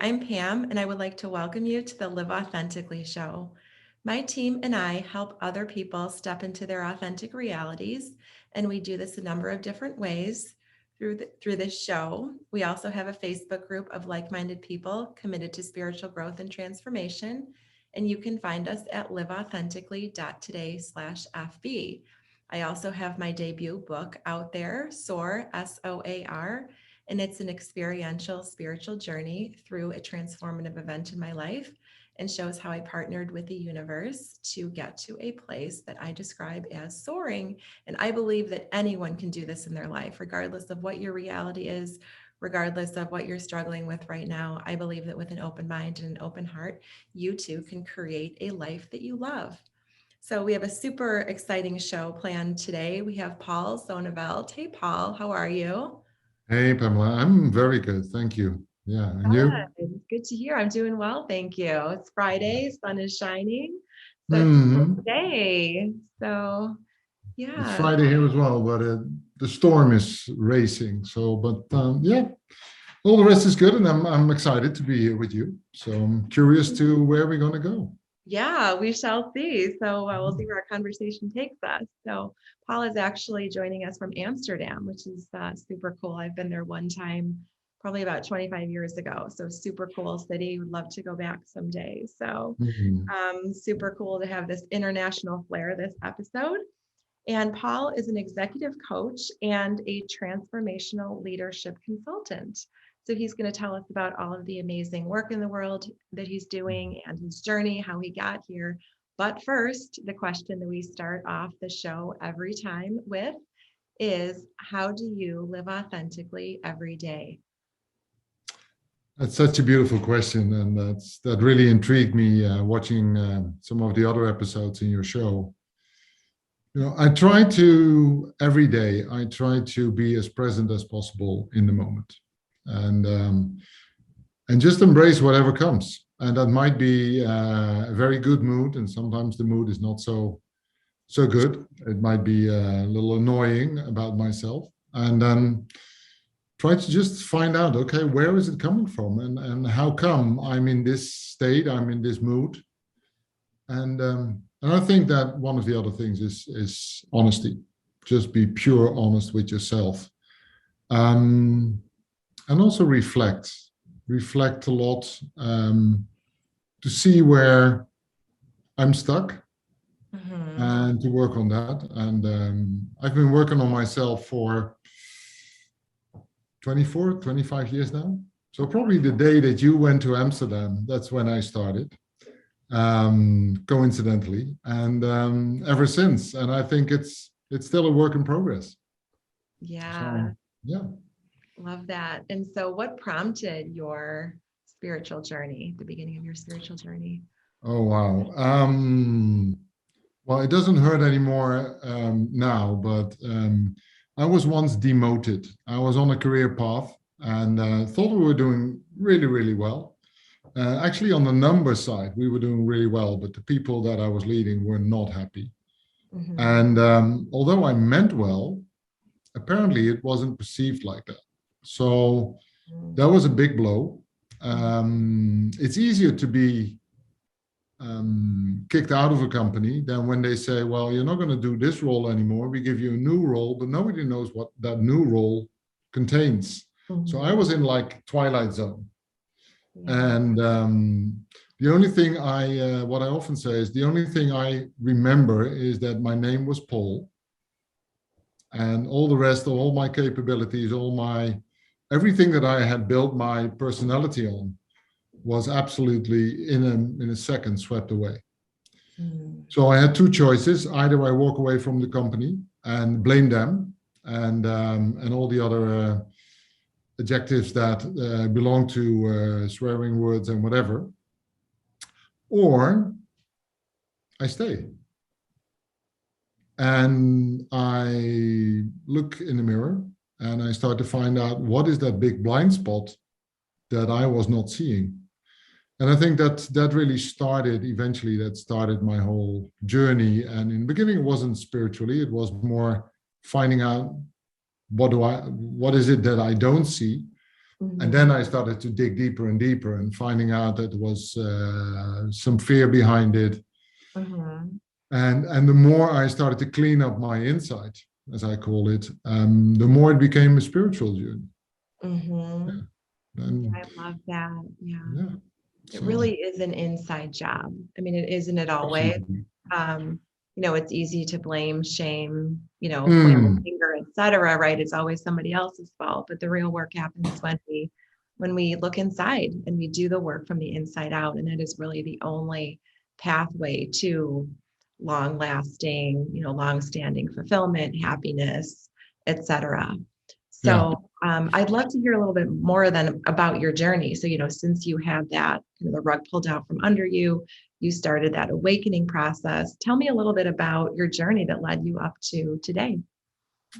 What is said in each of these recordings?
I'm Pam, and I would like to welcome you to the Live Authentically show. My team and I help other people step into their authentic realities, and we do this a number of different ways through this show. We also have a Facebook group of like-minded people committed to spiritual growth and transformation, and you can find us at liveauthentically.today/FB. I also have my debut book out there, SOAR, SOAR, and it's an experiential spiritual journey through a transformative event in my life and shows how I partnered with the universe to get to a place that I describe as soaring. And I believe that anyone can do this in their life, regardless of what your reality is, regardless of what you're struggling with right now. I believe that with an open mind and an open heart, you too can create a life that you love. So we have a super exciting show planned today. We have Paul Zonneveld. Hey, Paul, how are you? Hey, Pamela, I'm very good. Thank you. Yeah, and you? Good to hear. I'm doing well, thank you. It's Friday, sun is shining. So it's hmm a day. So It's yeah. Friday here as well, but the storm is racing. So, but yeah, all the rest is good, and I'm excited to be here with you. So I'm curious to where we're gonna go. Yeah, we shall see. So we'll see where our conversation takes us. So Paul is actually joining us from Amsterdam, which is super cool. I've been there one time, probably about 25 years ago. So super cool city. Would love to go back someday. So Mhm. super cool to have this international flair this episode. And Paul is an executive coach and a transformational leadership consultant. So he's going to tell us about all of the amazing work in the world that he's doing and his journey, how he got here. But first, the question that we start off the show every time with is, how do you live authentically every day? That's such a beautiful question, and that really intrigued me watching some of the other episodes in your show. You know, I try to every day. I try to be as present as possible in the moment, and um, and just embrace whatever comes. And that might be a very good mood, and sometimes the mood is not so good. It might be a little annoying about myself, and then try to just find out, okay, where is it coming from, and how come I'm in this state, I'm in this mood, and I think that one of the other things is honesty. Just be pure honest with yourself, um, and also reflect a lot, to see where I'm stuck Mhm. and to work on that. And I've been working on myself for 25 years now. So probably the day that you went to Amsterdam, that's when I started, coincidentally, and ever since. And I think it's still a work in progress. Yeah, So yeah. love that. And so, what prompted your spiritual journey, the beginning of your spiritual journey? Oh wow. Well, it doesn't hurt anymore now, but I was once demoted. I was on a career path and thought we were doing really, really well. Actually, on the number side, we were doing really well, but the people that I was leading were not happy. Mhm. And although I meant well, apparently it wasn't perceived like that. So that was a big blow. It's easier to be kicked out of a company than when they say, well, you're not going to do this role anymore. We give you a new role, but nobody knows what that new role contains. So I Mhm. was in like Twilight Zone. Yeah. And the only thing what I often say is the only thing I remember is that my name was Paul, and all the rest, all my capabilities, everything that I had built my personality on was absolutely in a second swept away. Mm. So I had two choices: either I walk away from the company and blame them and all the other adjectives that belong to swearing words and whatever, or I stay. And I look in the mirror and I start to find out what is that big blind spot that I was not seeing. And I think that really started, eventually, that started my whole journey. And in the beginning, it wasn't spiritually, it was more finding out what is it that I don't see. And then I started to dig deeper and deeper and finding out that there was some fear behind it. And the more I started to clean up my inside, as I call it, the more it became a spiritual journey. Yeah. I love that. Yeah. It So, really is an inside job. I mean, it isn't it always. It's easy to blame, shame, point the finger, etc. Right? It's always somebody else's fault. But the real work happens when we look inside and we do the work from the inside out. And it is really the only pathway to long-lasting, long-standing fulfillment, happiness, etc. So I'd love to hear a little bit more about your journey. So, since you had that the rug pulled out from under you, you started that awakening process. Tell me a little bit about your journey that led you up to today.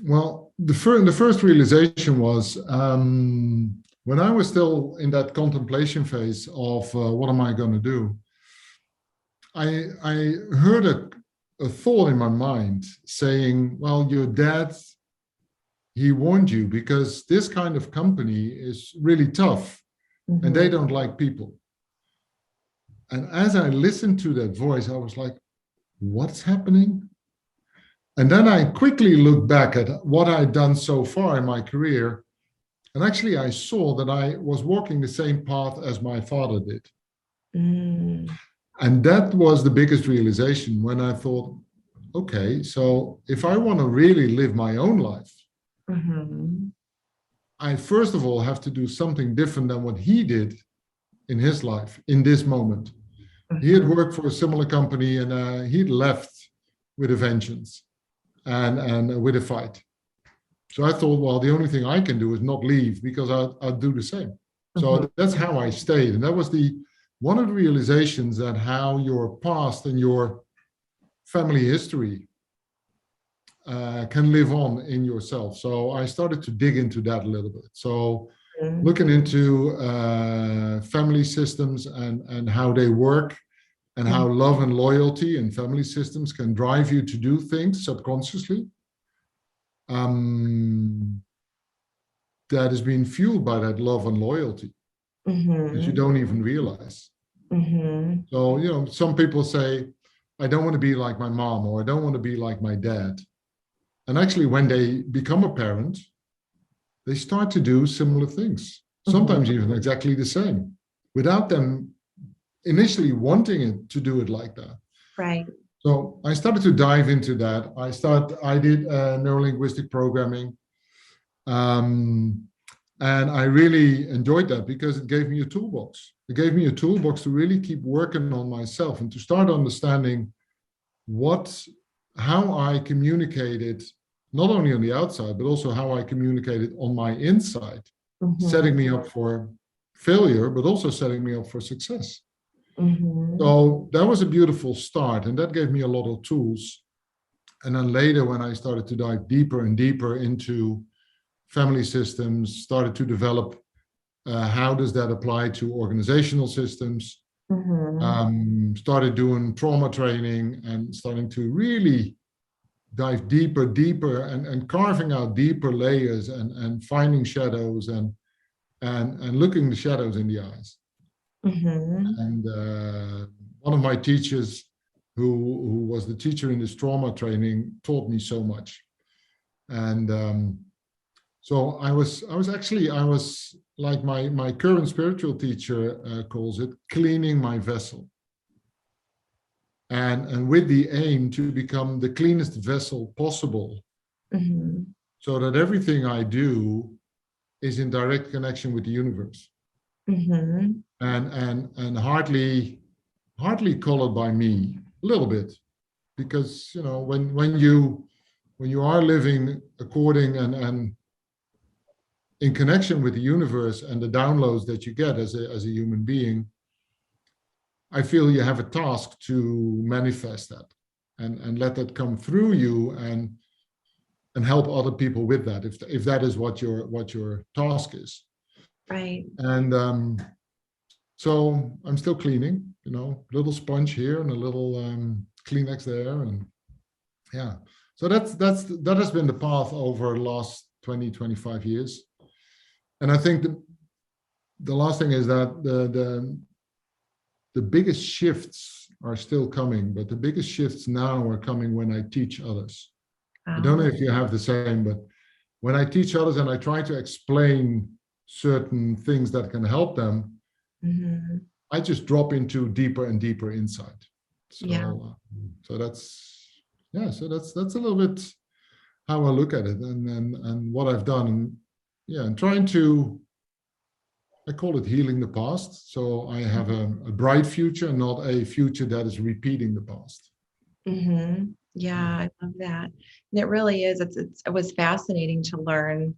Well, the first realization was when I was still in that contemplation phase of what am I going to do? I heard a thought in my mind saying, well, your dad, he warned you because this kind of company is really tough and they don't like people. And as I listened to that voice, I was like, what's happening? And then I quickly looked back at what I'd done so far in my career. And actually, I saw that I was walking the same path as my father did. And that was the biggest realization when I thought, okay, so if I want to really live my own life, I first of all have to do something different than what he did in his life in this moment. He had worked for a similar company and he'd left with a vengeance and with a fight. So I thought, well, the only thing I can do is not leave because I'll do the same. So that's how I stayed. And that was one of the realizations that how your past and your family history can live on in yourself. So I started to dig into that a little bit. So looking into family systems and how they work and how love and loyalty and family systems can drive you to do things subconsciously. That is being fueled by that love and loyalty that you don't even realize. So, some people say, I don't want to be like my mom or I don't want to be like my dad. And actually, when they become a parent, they start to do similar things, sometimes even exactly the same, without them initially wanting it to do it like that. Right. So I started to dive into that. I did neurolinguistic programming. And I really enjoyed that because it gave me a toolbox. It gave me a toolbox to really keep working on myself and to start understanding how I communicated, not only on the outside, but also how I communicated on my inside, setting me up for failure, but also setting me up for success. So that was a beautiful start, and that gave me a lot of tools. And then later, when I started to dive deeper and deeper into family systems, started to develop how does that apply to organizational systems, started doing trauma training and starting to really dive deeper and carving out deeper layers and finding shadows and looking the shadows in the eyes. And one of my teachers who was the teacher in this trauma training taught me so much. And so I was like my current spiritual teacher calls it, cleaning my vessel. And with the aim to become the cleanest vessel possible, so that everything I do is in direct connection with the universe, and hardly colored by me, a little bit, because when you are living according and in connection with the universe and the downloads that you get as a human being, I feel you have a task to manifest that and let that come through you and help other people with that, if that is what your task is. Right. And so I'm still cleaning, little sponge here and a little Kleenex there, and yeah. So that has been the path over the last 20, 25 years. And I think the last thing is that the biggest shifts are still coming, but the biggest shifts now are coming when I teach others. I don't know Oh, if you have the same, but when I teach others and I try to explain certain things that can help them, mhm. I just drop into deeper and deeper insight. Yeah. So that's yeah. So that's a little bit how I look at it, and what I've done, and yeah, and trying to. I call it healing the past. So I have a bright future, not a future that is repeating the past. Yeah, I love that. And it really is. It was fascinating to learn,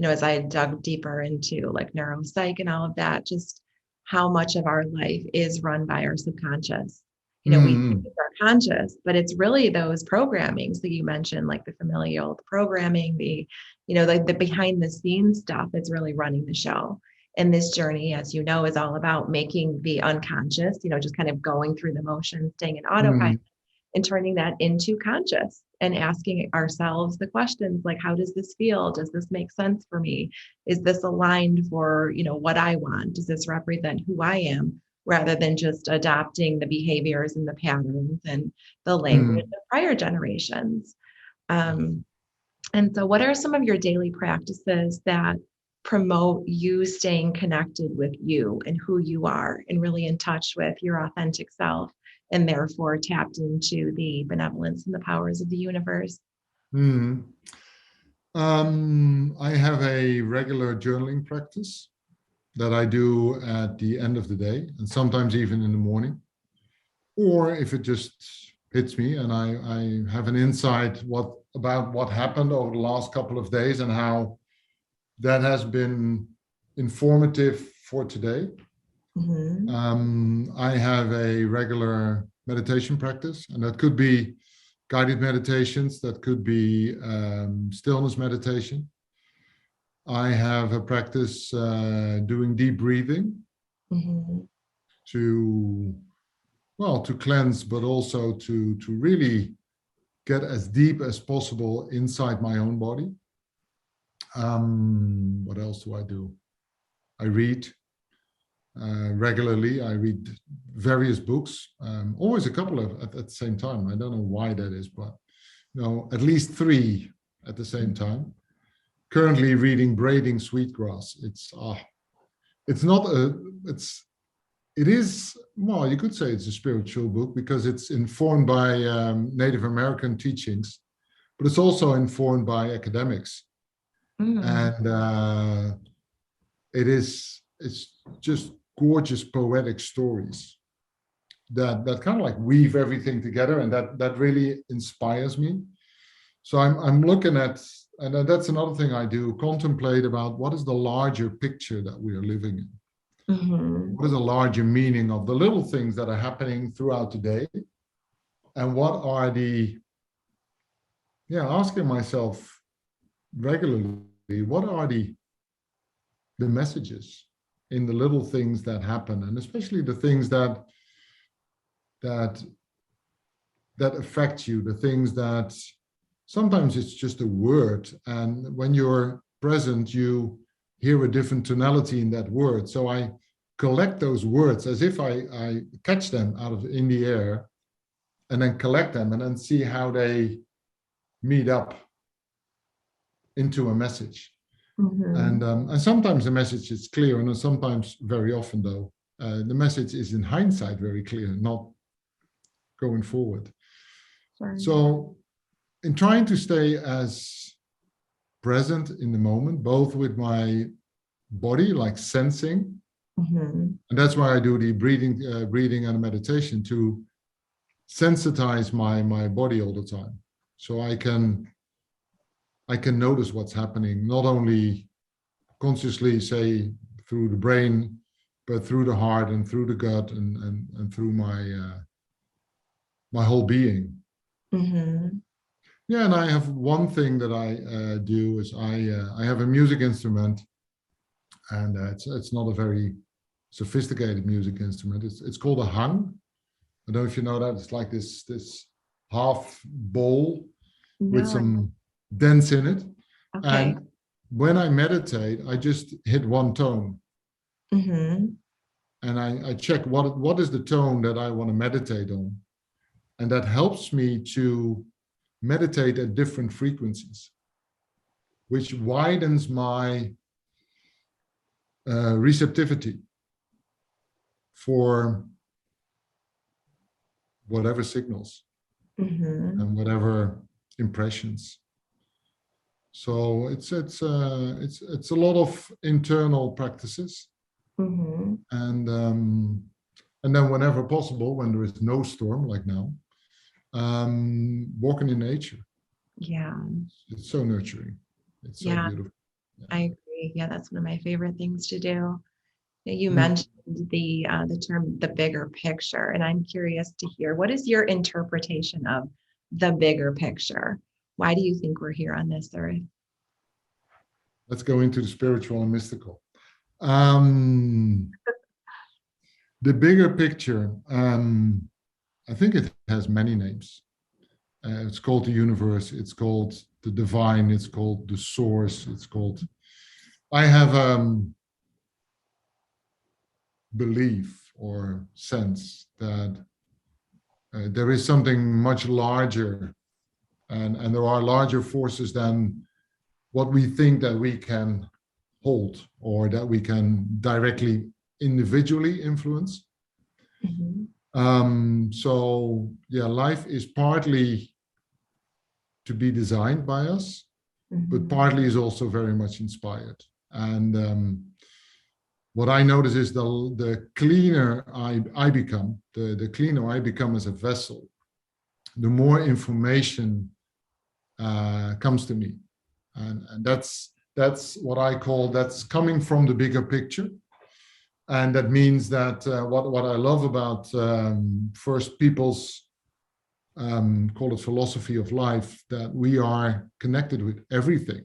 as I dug deeper into like neuropsych and all of that, just how much of our life is run by our subconscious. We think Mm, it's our conscious, but it's really those programmings that you mentioned, like the familial programming, like the behind the scenes stuff that's really running the show. And this journey, as you know, is all about making the unconscious, just kind of going through the motions, staying in autopilot mm, and turning that into conscious and asking ourselves the questions like, how does this feel? Does this make sense for me? Is this aligned for, what I want? Does this represent who I am? Rather than just adopting the behaviors and the patterns and the language mm. of prior generations. Um, and so, what are some of your daily practices that promote you staying connected with you and who you are and really in touch with your authentic self and therefore tapped into the benevolence and the powers of the universe? Mm. I have a regular journaling practice that I do at the end of the day, and sometimes even in the morning. Or if it just hits me and I have an insight about what happened over the last couple of days and how that has been informative for today. Mm-hmm. I have a regular meditation practice, and that could be guided meditations, that could be stillness meditation. I have a practice doing deep breathing Mm-hmm. to, well, to cleanse, but also to really get as deep as possible inside my own body. What else do I do? I read regularly. I read various books, always a couple of at the same time. I don't know why that is, but at least three at the same time. Currently reading Braiding Sweetgrass. It's not a it is, well, you could say it's a spiritual book because it's informed by Native American teachings, but it's also informed by academics. Mm-hmm. And it's just gorgeous poetic stories that kind of like weave everything together, and that really inspires me. So I'm looking at, and that's another thing I do, contemplate about what is the larger picture that we are living in. Mm-hmm. What is the larger meaning of the little things that are happening throughout the day? And what are asking myself regularly, what are the messages in the little things that happen, and especially the things that that affect you, the things that sometimes it's just a word, and when you're present, you hear a different tonality in that word. So I collect those words as if I catch them out of in the air and then collect them and then see how they meet up into a message. Mm-hmm. And sometimes the message is clear, and sometimes, very often though, the message is in hindsight very clear, not going forward. Sure. So in trying to stay as present in the moment, both with my body, like sensing, Mm-hmm. and that's why I do the breathing and meditation to sensitize my body all the time, so I can notice what's happening, not only consciously, say, through the brain, but through the heart and through the gut and through my whole being. Mm-hmm. Yeah, and I have one thing that I do is I have a music instrument, and it's not a very sophisticated music instrument. It's called a hang. I don't know if you know that. It's like this half bowl with No. some dents in it. Okay. And when I meditate, I just hit one tone. Mm-hmm. And I check what is the tone that I want to meditate on. And that helps me to meditate at different frequencies, which widens my receptivity for whatever signals Mm-hmm. and whatever impressions. So it's a lot of internal practices, Mm-hmm. and then whenever possible, when there is no storm like now, walking in nature. Yeah. It's so nurturing. It's so Yeah, beautiful. Yeah. I agree. Yeah, that's one of my favorite things to do. You Mm. mentioned the term the bigger picture, and I'm curious to hear what is your interpretation of the bigger picture? Why do you think we're here on this earth? Let's go into the spiritual and mystical. Um, the bigger picture, I think it has many names. It's called the universe. It's called the divine. It's called the source. It's called. I have belief or sense that there is something much larger, and there are larger forces than what we think that we can hold or that we can directly individually influence. Mm-hmm. So yeah, life is partly to be designed by us, but Mm-hmm. partly is also very much inspired. And what I notice is the cleaner I become, the cleaner I become as a vessel, the more information comes to me. And that's what I call, that's coming from the bigger picture. And that means that what I love about first people's call it philosophy of life, that we are connected with everything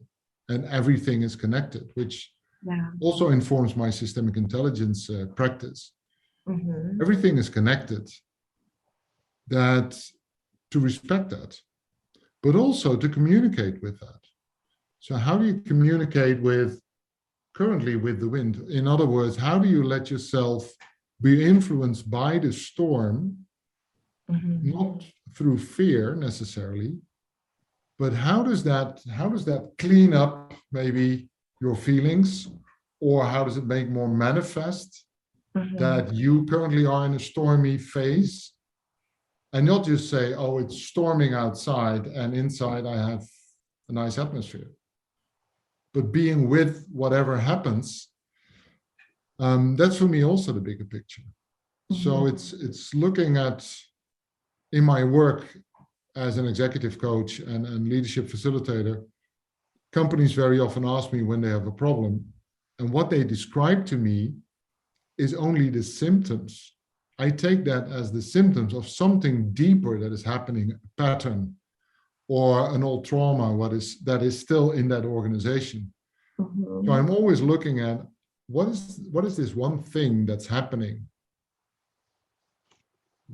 and everything is connected, which Yeah. also informs my systemic intelligence practice. Mm-hmm. Everything is connected, that to respect that, but also to communicate with that. So how do you communicate with currently with the wind? In other words, how do you let yourself be influenced by the storm, Mm-hmm. not through fear necessarily, but how does that clean up maybe your feelings, or how does it make more manifest Mm-hmm. that you currently are in a stormy phase, and not just say, oh, it's storming outside and inside I have a nice atmosphere, but being with whatever happens. That's for me also the bigger picture. So Mm-hmm. it's looking at, in my work as an executive coach and leadership facilitator, companies very often ask me when they have a problem, and what they describe to me is only the symptoms. I take that as the symptoms of something deeper that is happening, a pattern or an old trauma, that is still in that organization. So Mm-hmm. I'm always looking at what is this one thing that's happening?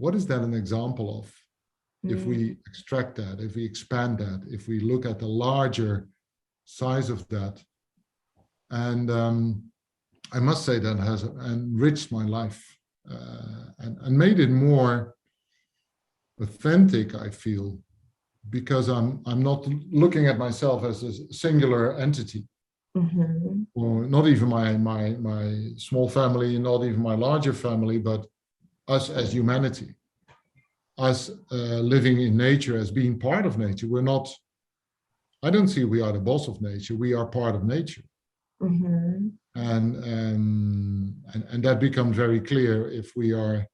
What is that an example of? If we extract that, if we expand that, if we look at the larger size of that. And I must say that has enriched my life and made it more authentic, I feel, because I'm not looking at myself as a singular entity, Mm-hmm. or not even my small family, not even my larger family, but us as humanity, us living in nature, as being part of nature. We're not, I don't see we are the boss of nature. We are part of nature. Mm-hmm. And that becomes very clear if we are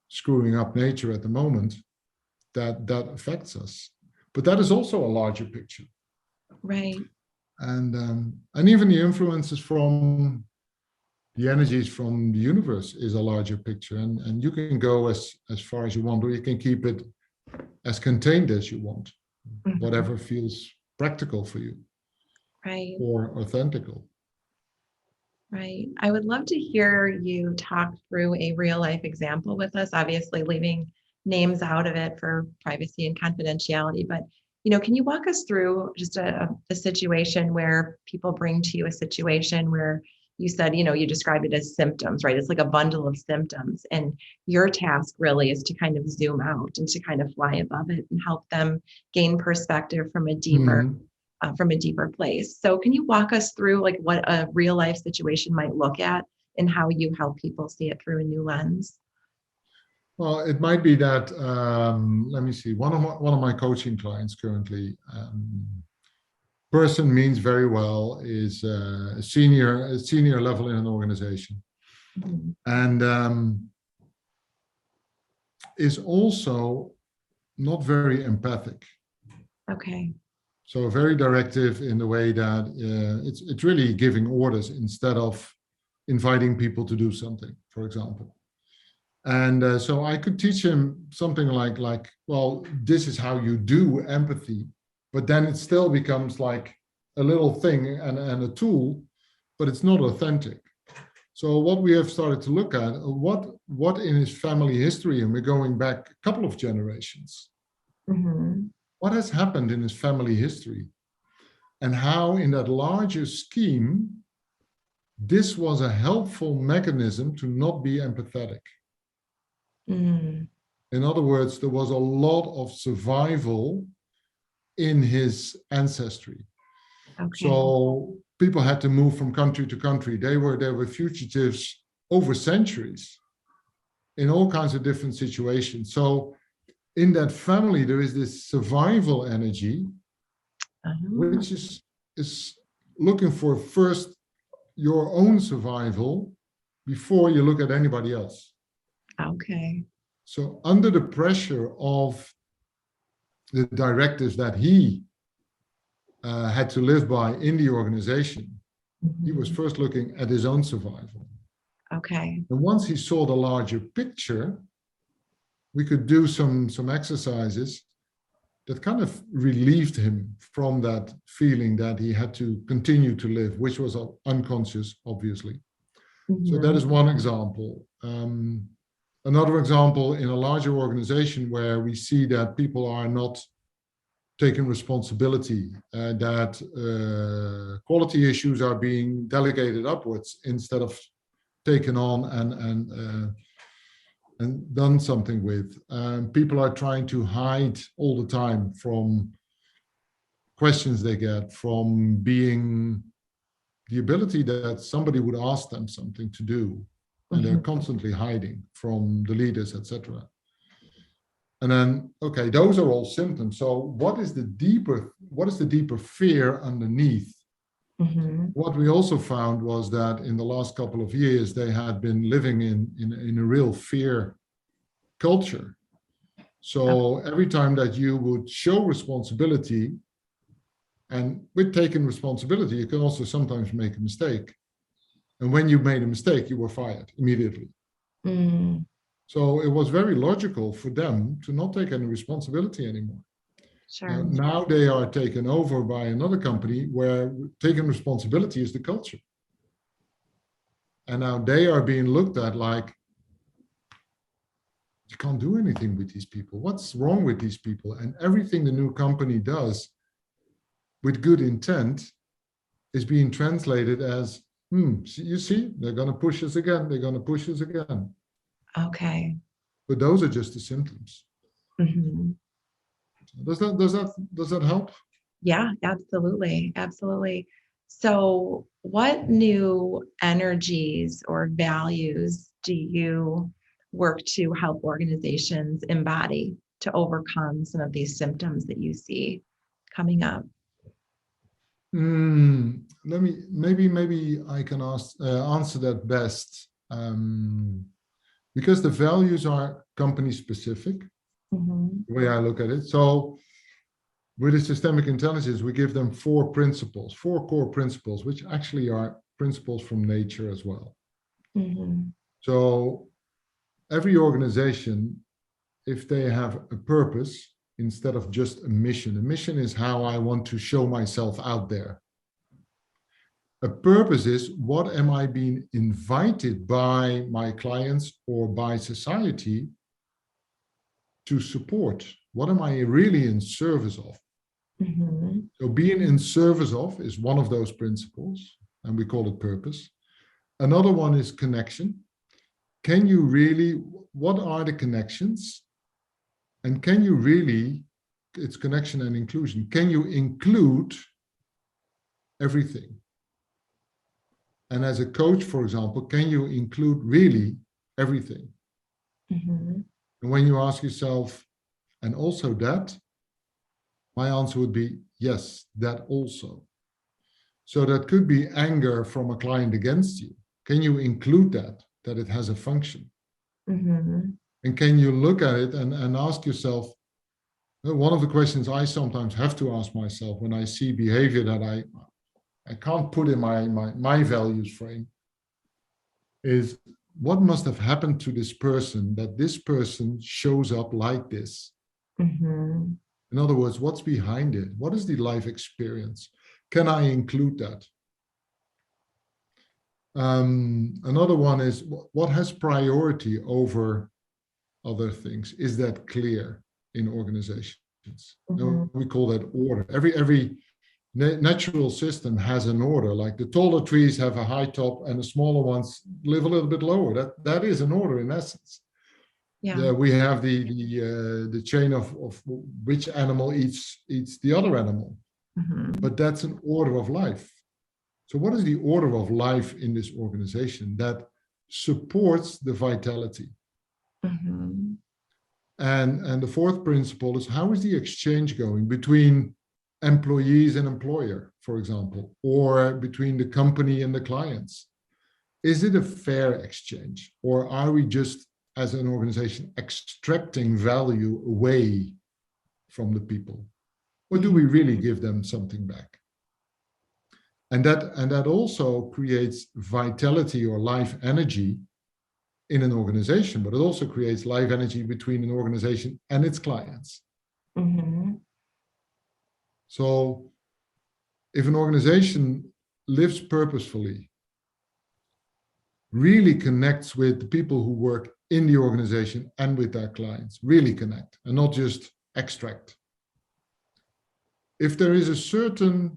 screwing up nature at the moment, that affects us. But that is also a larger picture. Right. And even the influences from the energies from the universe is a larger picture. And you can go as far as you want, or you can keep it as contained as you want, Mm-hmm. whatever feels practical for you Right. or authentical. Right. I would love to hear you talk through a real life example with us, obviously leaving names out of it for privacy and confidentiality. But, can you walk us through just a situation where people bring to you a situation where you said, you described it as symptoms, right? It's like a bundle of symptoms. And your task really is to kind of zoom out and to kind of fly above it and help them gain perspective Mhm. from a deeper place. So can you walk us through like what a real life situation might look at and how you help people see it through a new lens? Well, it might be that, let me see, one of my coaching clients currently, person means very well, is a senior level in an organization, Mhm. and is also not very empathic. Okay. So very directive in the way that it's really giving orders instead of inviting people to do something, for example. And so I could teach him something like, well, this is how you do empathy, but then it still becomes like a little thing and a tool, but it's not authentic. So what we have started to look at, what in his family history, and we're going back a couple of generations, Hmm. what has happened in his family history, and how in that larger scheme, this was a helpful mechanism to not be empathetic. Mm. In other words, there was a lot of survival in his ancestry. Okay. So people had to move from country to country. They were fugitives over centuries in all kinds of different situations. So in that family, there is this survival energy, Uh-huh. which is looking for first your own survival before you look at anybody else. Okay. So under the pressure of the directives that he had to live by in the organization, he was Mhm. first looking at his own survival. Okay. And once he saw the larger picture, we could do some exercises that kind of relieved him from that feeling that he had to continue to live, which was unconscious, obviously. So that Mhm. is one example. Another example in a larger organization where we see that people are not taking responsibility, that quality issues are being delegated upwards instead of taken on and done something with. People are trying to hide all the time from questions they get, from being the ability that somebody would ask them something to do, and they're Mhm. constantly hiding from the leaders, etc. And then, okay, those are all symptoms. So what is the deeper fear underneath? Mhm. What we also found was that in the last couple of years, they had been living in a real fear culture. Okay. So every time that you would show responsibility, and with taking responsibility, you can also sometimes make a mistake. And when you made a mistake, you were fired immediately. Mm. So it was very logical for them to not take any responsibility anymore. Sure. Now they are taken over by another company where taking responsibility is the culture. And now they are being looked at like, you can't do anything with these people. What's wrong with these people? And everything the new company does with good intent is being translated as, you see, they're going to push us again. They're going to push us again. Okay. But those are just the symptoms. Mhm. Does that help? Yeah, absolutely. Absolutely. So, what new energies or values do you work to help organizations embody to overcome some of these symptoms that you see coming up? Let me maybe I can answer that best, because the values are company specific. Mhm. The way I look at it. So with the systemic intelligence, we give them four core principles, which actually are principles from nature as well. Mhm. So every organization, if they have a purpose instead of just a mission is how I want to show myself out there. A purpose is, what am I being invited by my clients or by society to support? What am I really in service of? Mhm. So being in service of is one of those principles, and we call it purpose. Another one is connection. Can you really, what are the connections? And can you really, it's connection and inclusion, can you include everything? And as a coach, for example, can you include really everything? Mm-hmm. And when you ask yourself, and also that, my answer would be yes, that also. So that could be anger from a client against you. Can you include that it has a function? Mm-hmm. And can you look at it and ask yourself, one of the questions I sometimes have to ask myself when I see behavior that I can't put in my values frame is, what must have happened to this person that this person shows up like this? Mm-hmm. In other words, what's behind it? What is the life experience? Can I include that? Another one is, what has priority over other things? Is that clear in organizations? Mm-hmm. No, we call that order. Every natural system has an order. Like the taller trees have a high top and the smaller ones live a little bit lower. That is an order in essence. Yeah. We have the chain of which animal eats the other animal, Mm-hmm. but that's an order of life. So what is the order of life in this organization that supports the vitality? Mm-hmm. And the fourth principle is, how is the exchange going between employees and employer, for example, or between the company and the clients? Is it a fair exchange, or are we just, as an organization, extracting value away from the people? Or do we really give them something back? And that also creates vitality or life energy in an organization, but it also creates life energy between an organization and its clients. Mm-hmm. So if an organization lives purposefully, really connects with the people who work in the organization and with their clients, really connect and not just extract. If there is a certain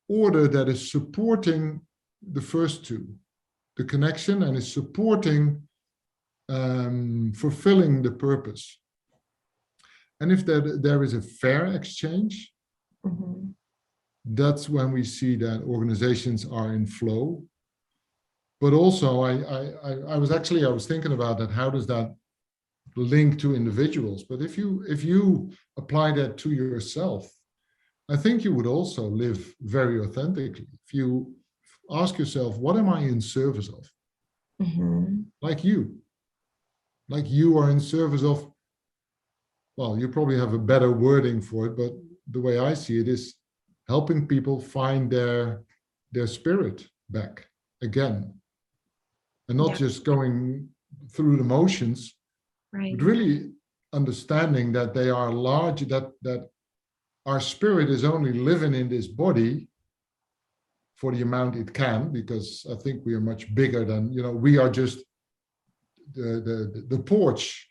order that is supporting the first two, the connection, and is supporting fulfilling the purpose. And if there is a fair exchange, Mm-hmm. that's when we see that organizations are in flow. But also, I was thinking about that. How does that link to individuals? But if you apply that to yourself, I think you would also live very authentically. If you ask yourself, what am I in service of? Mm-hmm. Like you are in service of, well, you probably have a better wording for it, but the way I see it is helping people find their spirit back again, and not Yeah. just going through the motions, Right. but really understanding that they are large, that our spirit is only living in this body for the amount it can, because I think we are much bigger than, we are just the porch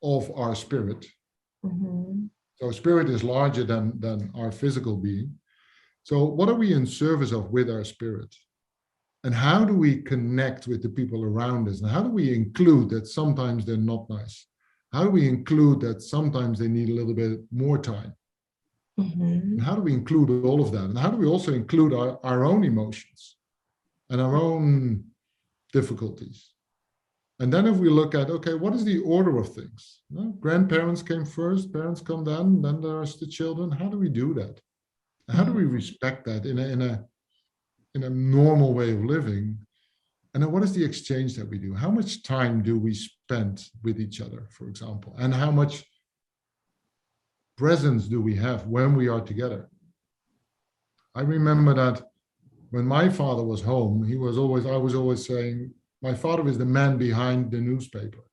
of our spirit. Mm-hmm. So spirit is larger than our physical being. So what are we in service of with our spirit? And how do we connect with the people around us? And how do we include that sometimes they're not nice? How do we include that sometimes they need a little bit more time? Mm-hmm. And how do we include all of that? And how do we also include our own emotions and our own difficulties? And then if we look at, okay, what is the order of things? Grandparents came first, parents come then there's the children. How do we do that? How do we respect that in a normal way of living? And then what is the exchange that we do? How much time do we spend with each other, for example? And how much presence do we have when we are together? I remember that when my father was home, I was always saying, my father is the man behind the newspaper.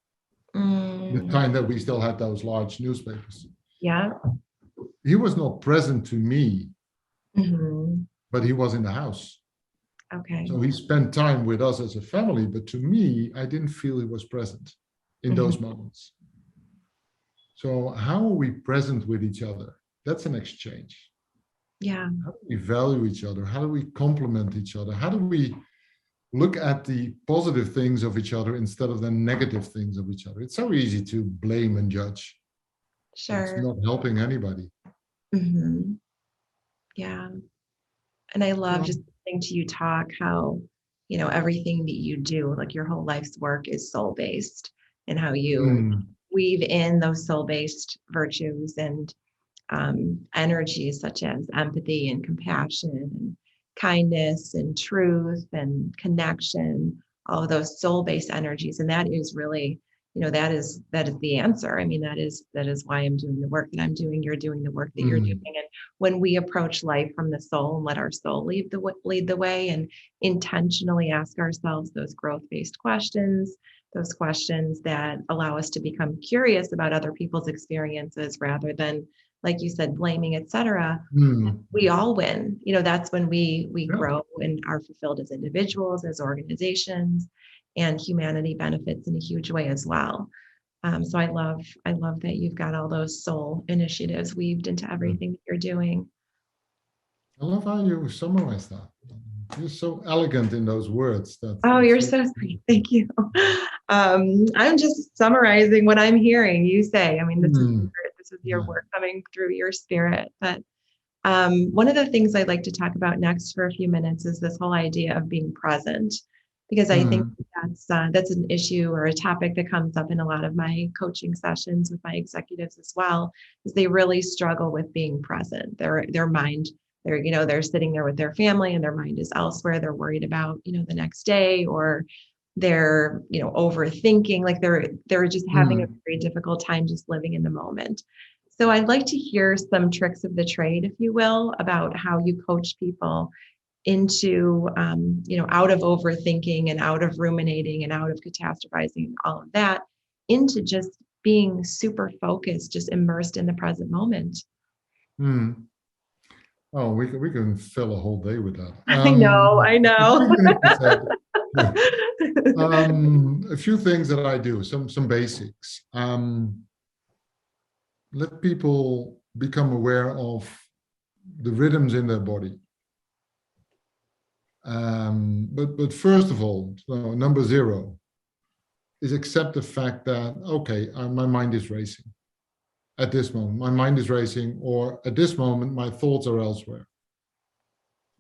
The time that we still had those large newspapers. Yeah. He was not present to me, Mm-hmm. but he was in the house. Okay. So he spent time with us as a family, but to me, I didn't feel he was present in those moments. So how are we present with each other? That's an exchange. Yeah. How do we value each other? How do we complement each other? How do we look at the positive things of each other instead of the negative things of each other. It's so easy to blame and judge. It's Sure. not helping anybody. Hmm. Yeah. And I love So, just listening to you talk how, everything that you do, like your whole life's work is soul based, and how you mm, weave in those soul based virtues and energies such as empathy and compassion and kindness and truth and connection, all of those soul-based energies. And that is really, that is the answer. I mean, that is why I'm doing the work that I'm doing. You're doing the work that you're doing. mm, And when we approach life from the soul and let our soul lead the way and intentionally ask ourselves those growth-based questions, those questions that allow us to become curious about other people's experiences rather than, like you said, blaming, etc., mm, we all win. That's when we yeah, grow and are fulfilled as individuals, as organizations, and humanity benefits in a huge way as well. So I love that you've got all those soul initiatives weaved into yeah. everything that you're doing. I love how you summarize that. You're so elegant in those words. Oh, That's you're really so sweet. Thank you. I'm just summarizing what I'm hearing you say. I mean, mm, this is your yeah. work coming through your spirit. But one of the things I'd like to talk about next for a few minutes is this whole idea of being present, because I think Mm, that's an issue or a topic that comes up in a lot of my coaching sessions with my executives as well, is they really struggle with being present. Their mind, they're sitting there with their family and their mind is elsewhere. They're worried about, the next day, or they're, overthinking, like they're just having a mm, very difficult time just living in the moment. So I'd like to hear some tricks of the trade, if you will, about how you coach people into, out of overthinking and out of ruminating and out of catastrophizing and all of that, into just being super focused, just immersed in the present moment. mm. Oh, we can fill a whole day with that. I A few know. minutes you said. A few things that I do, some basics. Let people become aware of the rhythms in their body. But first of all, so number zero is accept the fact that, okay, my mind is racing at this moment. My mind is racing, or at this moment, my thoughts are elsewhere.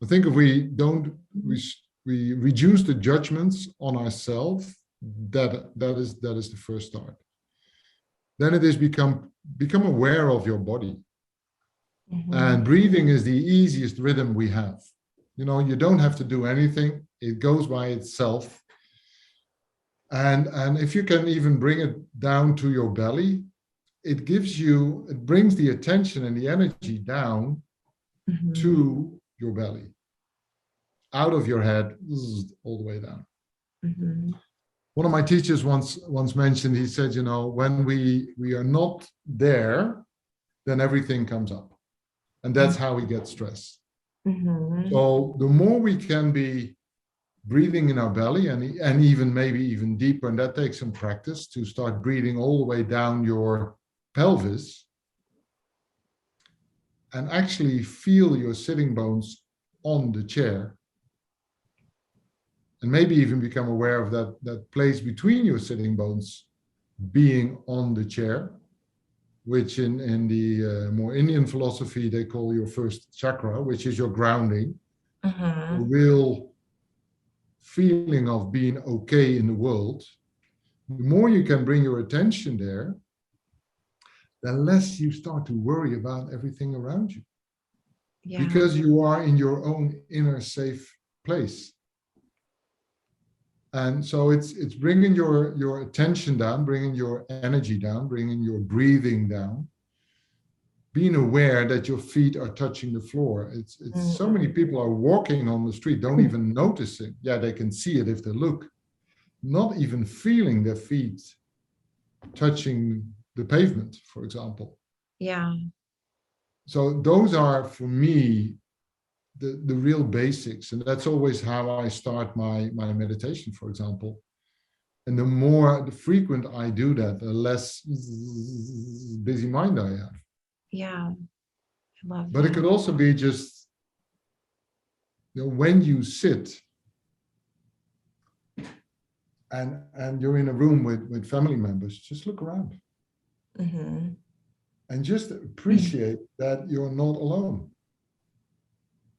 I think if we don't, we reduce the judgments on ourselves, that is the first start. Then it is become aware of your body. Mhm. And breathing is the easiest rhythm we have. You don't have to do anything. It goes by itself. And if you can even bring it down to your belly, it brings the attention and the energy down Mhm. to your belly, out of your head, all the way down. Mhm. One of my teachers once mentioned, he said, when we are not there, then everything comes up. And that's how we get stressed. Mhm. So the more we can be breathing in our belly, and even maybe even deeper, and that takes some practice to start breathing all the way down your pelvis and actually feel your sitting bones on the chair, and maybe even become aware of that place between your sitting bones being on the chair, which in the more Indian philosophy they call your first chakra, which is your grounding, a Mhm. real feeling of being okay in the world. The more you can bring your attention there, the less you start to worry about everything around you, Yeah. because you are in your own inner safe place. And so it's bringing your attention down, bringing your energy down, bringing your breathing down, being aware that your feet are touching the floor. It's so many Mhm. people are walking on the street, don't even notice it. Yeah, they can see it if they look, not even feeling their feet touching the pavement, for example. Yeah. So those are, for me, the real basics. And that's always how I start my meditation, for example. And the frequent I do that, the less busy mind I have. Yeah. I love But it that. could also be just, when you sit, and you're in a room with family members, just look around Mm-hmm. and just appreciate that you're not alone.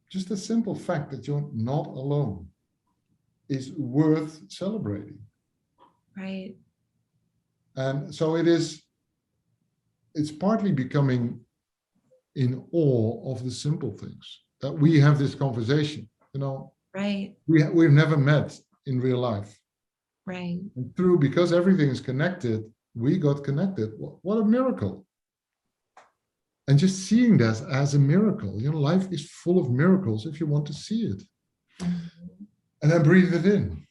Just the simple fact that you're not alone is worth celebrating. Right. And so it's partly becoming in awe of the simple things that we have this conversation. Right. We've never met in real life. Right. And because everything is connected, we got connected. What a miracle. And just seeing that as a miracle, life is full of miracles if you want to see it. Mm-hmm. And then breathe it in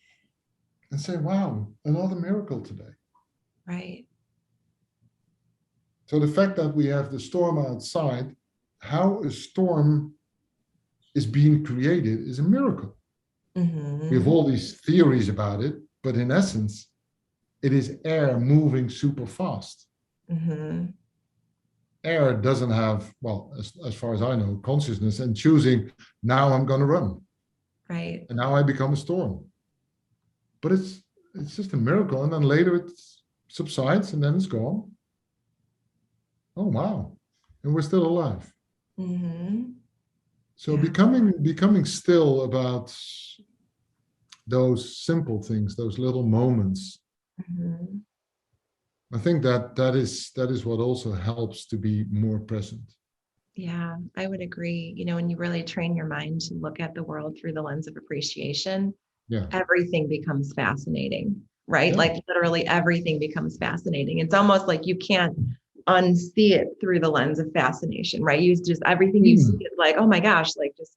and say, wow, another miracle today. Right. So the fact that we have the storm outside, how a storm is being created is a miracle. Mm-hmm. We have all these theories about it, but in essence, it is air moving super fast. Mm-hmm. Air doesn't have, well, as far as I know, consciousness and choosing, now I'm going to run. Right. And now I become a storm. But it's just a miracle. And then later it subsides and then it's gone. Oh, wow. And we're still alive. Mm-hmm. So Yeah. becoming still about those simple things, those little moments. Mm-hmm. I think that is what also helps to be more present. Yeah, I would agree. When you really train your mind to look at the world through the lens of appreciation, Yeah. everything becomes fascinating, right? Yeah. Like literally everything becomes fascinating. It's almost like you can't unsee it through the lens of fascination, right? You just, everything you see is like, oh my gosh, like just,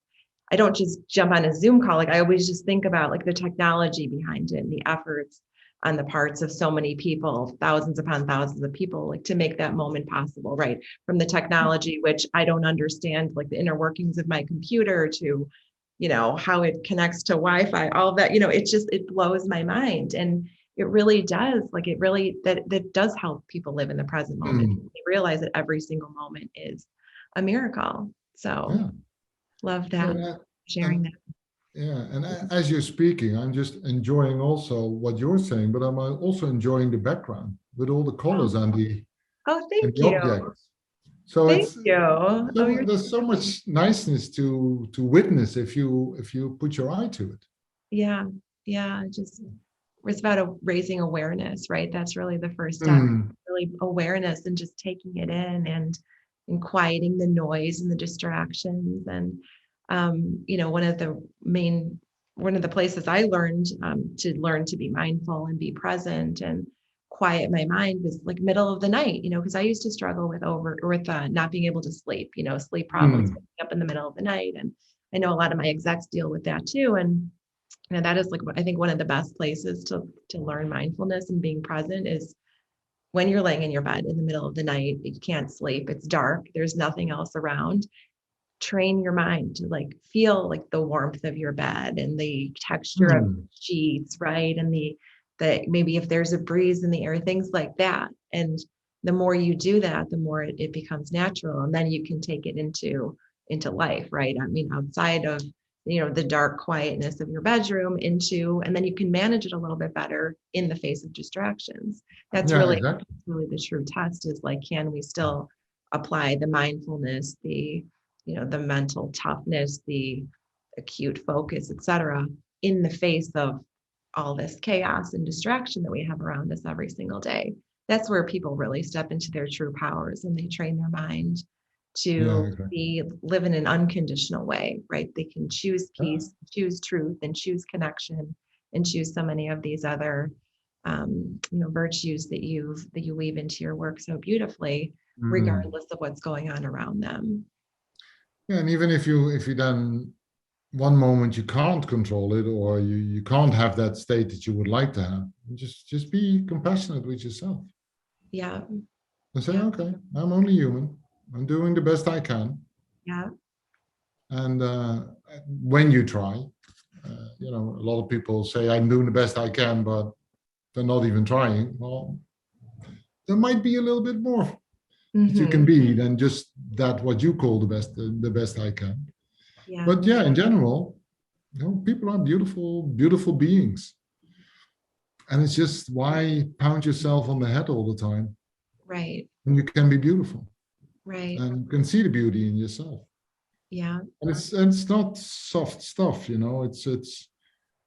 I don't just jump on a Zoom call. Like I always just think about like the technology behind it and the efforts on the parts of so many people, thousands upon thousands of people, like to make that moment possible, right? From the technology, which I don't understand, like the inner workings of my computer to, how it connects to Wi-Fi, all of that, it blows my mind. And it really does, like it really, that does help people live in the present moment. They realize that every single moment is a miracle. So Yeah. love that, sharing that. Yeah, and as you're speaking, I'm just enjoying also what you're saying, but I'm also enjoying the background with all the colors and the Thank you. objects. So Thank you. there's so much niceness to witness if you put your eye to it. Yeah. Just it's about raising awareness, right? That's really the first step. Really awareness and just taking it in and quieting the noise and the distractions. And one of the places I learned to be mindful and be present and quiet my mind was like middle of the night, because I used to struggle with not being able to sleep, sleep problems, waking up in the middle of the night. And I know a lot of my execs deal with that too. And that is like, I think one of the best places to learn mindfulness and being present is when you're laying in your bed in the middle of the night, you can't sleep, it's dark, there's nothing else around. Train your mind to like feel like the warmth of your bed and the texture of the sheets, right? And the maybe if there's a breeze in the air, things like that. And the more you do that, the more it becomes natural. And then you can take it into life, right? I mean, outside of the dark quietness of your bedroom and then you can manage it a little bit better in the face of distractions. That's Exactly. really the true test is like, can we still apply the mindfulness, the mental toughness, the acute focus, etc., in the face of all this chaos and distraction that we have around us every single day. That's where people really step into their true powers and they train their mind to live in an unconditional way, right? They can choose peace, choose truth, and choose connection, and choose so many of these other virtues that you weave into your work so beautifully, regardless of what's going on around them. Yeah, and even if you then one moment you can't control it or you can't have that state that you would like to have, just be compassionate with yourself. Yeah. And say, okay, I'm only human. I'm doing the best I can. Yeah. And when you try, a lot of people say I'm doing the best I can, but they're not even trying. Well, there might be a little bit more that you can be than just that what you call the best I can. Yeah. But yeah, in general, people are beautiful, beautiful beings. And it's just, why pound yourself on the head all the time Right. when you can be beautiful Right. and you can see the beauty in yourself? Yeah. And it's not soft stuff, it's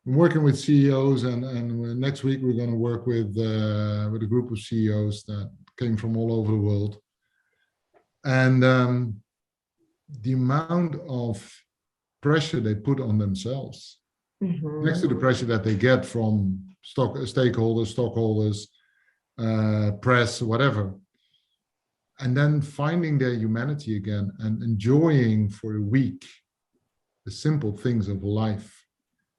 I'm working with CEOs, and next week we're going to work with a group of CEOs that came from all over the world. And the amount of pressure they put on themselves, next to the pressure that they get from stockholders, press, whatever, and then finding their humanity again and enjoying for a week the simple things of life,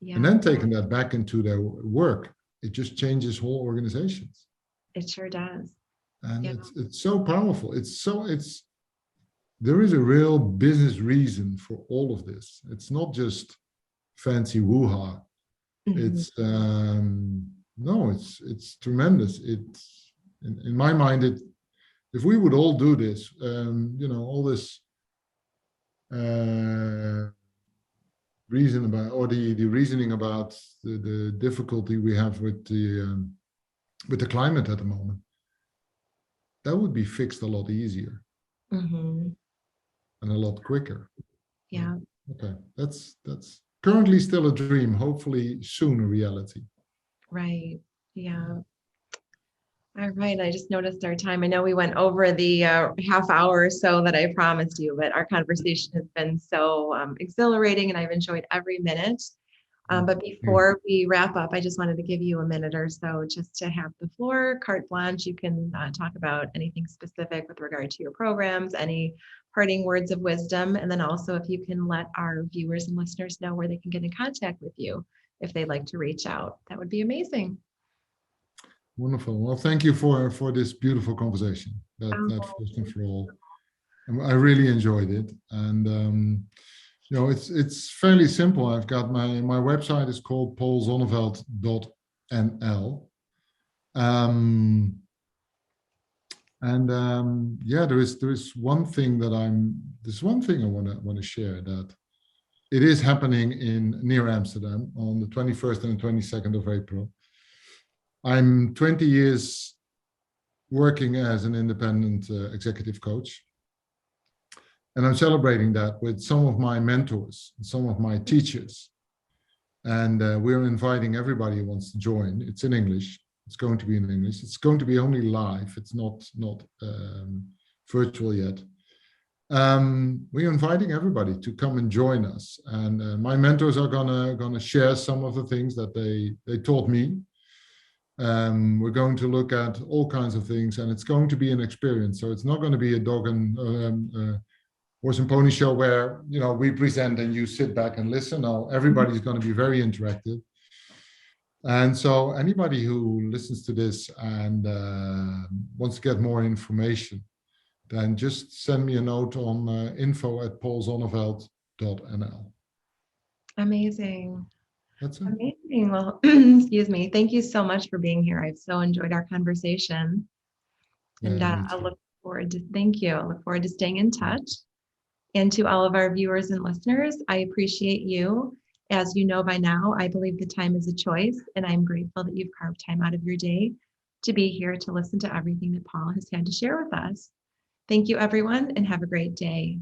Yeah. and then taking that back into their work, it just changes whole organizations. It sure does. And Yeah. it's so powerful. There is a real business reason for all of this. It's not just fancy woo-ha. It's no, it's tremendous. It's in my mind, if we would all do this, all this reason about, or the reasoning about the difficulty we have with the climate at the moment, that would be fixed a lot easier and a lot quicker. Yeah. Okay, that's currently still a dream. Hopefully soon a reality. Right. Yeah. All right. I just noticed our time. I know we went over the half hour or so that I promised you, but our conversation has been so exhilarating, and I've enjoyed every minute. But before we wrap up, I just wanted to give you a minute or so just to have the floor, carte blanche. You can talk about anything specific with regard to your programs, any parting words of wisdom, and then also if you can let our viewers and listeners know where they can get in contact with you if they'd like to reach out. That would be amazing. Wonderful. Well, thank you for this beautiful conversation. That first and for all, and I really enjoyed it. And it's fairly simple. I've got my website is called paulzonneveld.nl. There is one thing that I want to share, that it is happening near Amsterdam on the 21st and the 22nd of April. I'm 20 years working as an independent executive coach. And I'm celebrating that with some of my mentors, some of my teachers. And we're inviting everybody who wants to join. It's in English. It's going to be in English. It's going to be only live. It's not virtual yet. We're inviting everybody to come and join us. And my mentors are gonna share some of the things that they taught me. We're going to look at all kinds of things, and it's going to be an experience. So it's not going to be a dog and horse and pony show where we present and you sit back and listen. No, everybody's going to be very interactive. And so anybody who listens to this and wants to get more information, then just send me a note on info@paulzonneveld.nl. Amazing. That's it. Amazing. Well, excuse me. Thank you so much for being here. I've so enjoyed our conversation. And I look forward to staying in touch. And to all of our viewers and listeners, I appreciate you. As you know by now, I believe the time is a choice, and I'm grateful that you've carved time out of your day to be here to listen to everything that Paul has had to share with us. Thank you, everyone, and have a great day.